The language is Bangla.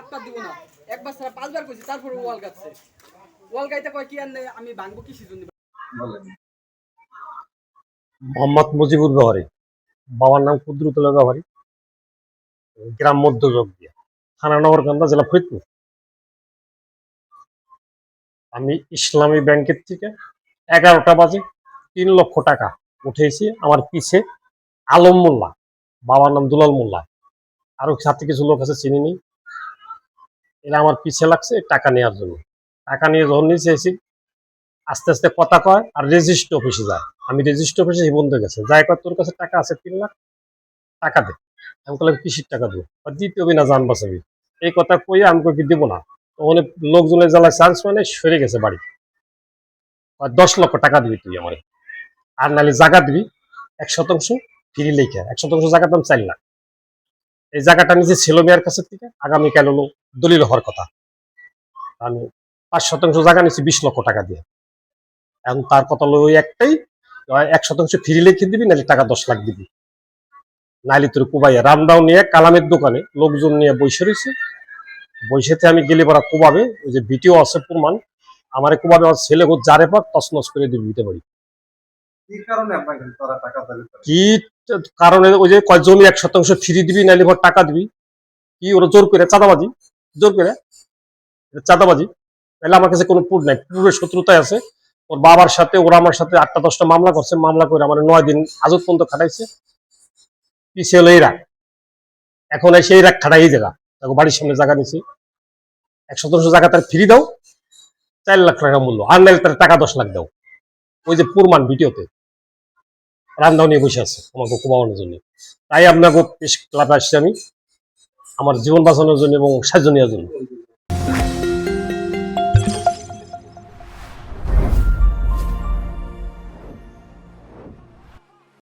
হাতটা দিব না, একবার ছাড়া 5 বার কইছি, তারপরে ওয়াল গাচ্ছে। ওয়াল গাইতে কয় কি আর আমি ভাঙবো কিসের জন্য বলেন? মোহাম্মদ মুজিবুর ব্যাপারী, বাবার নাম কুদরতুল্লাহ ব্যাপারী, গ্রাম মধ্যযোগ দিয়া, থানা নগরকান্দা, জেলা ফরিদপুর। আমি ইসলামী ব্যাংকের থেকে 11টা বাজে 3 লক্ষ টাকা উঠেছি। আমার পিছে আলম মোল্লা, বাবার নাম দুলাল মোল্লা, আরো সাথে কিছু লোক আছে চিনি নি, এরা আমার পিছে লাগছে টাকা নেওয়ার জন্য। টাকা নিয়ে যখন নিচে এসেছি, আস্তে আস্তে কথা কয় আর রেজিস্ট্রি অফিসে যায়। আমি রেজিস্ট্রি অফিসে বন্ধ গেছে, যাই কয় তোর কাছে টাকা আছে 3 লাখ, টাকা দে। আমি বললাম কিসির টাকা দেবো? দিতে হবে না, জান বাঁচাবি। এই কথা কই আমি কই দিব না। ওখানে লোকজনের জ্বালায় চান্স মানে সরে গেছে বাড়ি। 10 লক্ষ টাকা দিবি তুই আমার, আর নাহলে জায়গা দিবি 1% ফ্রি লেখা। 1% জায়গার দাম 4 লাখ। এই জায়গাটা নিচে ছিল মেয়ের কাছে থেকে, আগামীকাল হলো দলিল হওয়ার কথা। আমি 5% জায়গা নিচ্ছি 20 লক্ষ টাকা দিয়ে। এখন তার কথা হলো ওই একটাই, 1% ফ্রি লিখে দিবি, নাহলে টাকা 10 লাখ দিবি, নাহলে তোর কুবাইয়া। রামদাও নিয়ে কালামের দোকানে লোকজন নিয়ে বসে রয়েছে। বৈশাতে আমি গেলে পরা কুবাবে, ওই যে ভিডিও আছে প্রমাণ, আমার কুবাবে। আমার ছেলে যারে পর তছনছ করে দিবি দিতে পারি। কি কারণে? ওই যে কয় জমি 1% ফ্রি দিবি, নাহলে পর টাকা দিবি। কি ওরা জোর করে চাঁদাবাজি, জোর করে চাঁদাবাজি। তাহলে আমার কাছে কোনো প্রুফ নাই, প্রুফের শত্রুতায় আছে। ওর বাবার সাথে ওরা আমার সাথে 8টা 10টা মামলা করছে। মামলা করে আমার 9 দিন হাজত পর্যন্ত খাটাইছে। পিছিয়ে হলো এই রাগ, এখন সেই রাগ খাটাই এই জায়গা। দেখো বাড়ির সামনে জায়গা নিছি, 1% জায়গা তার ফ্রি দাও, 4 লাখ টাকা মূল্য, আর নাহলে তার টাকা 10 লাখ দাও। ওই যে প্রমাণ ভিডিওতে রান্নাও নিয়ে বসে আছে আমাকে কুমানোর জন্য। তাই আপনাকে ক্লাবে আসছি আমি, আমার জীবন বাঁচানোর জন্য এবং সাহায্য নেওয়ার জন্য।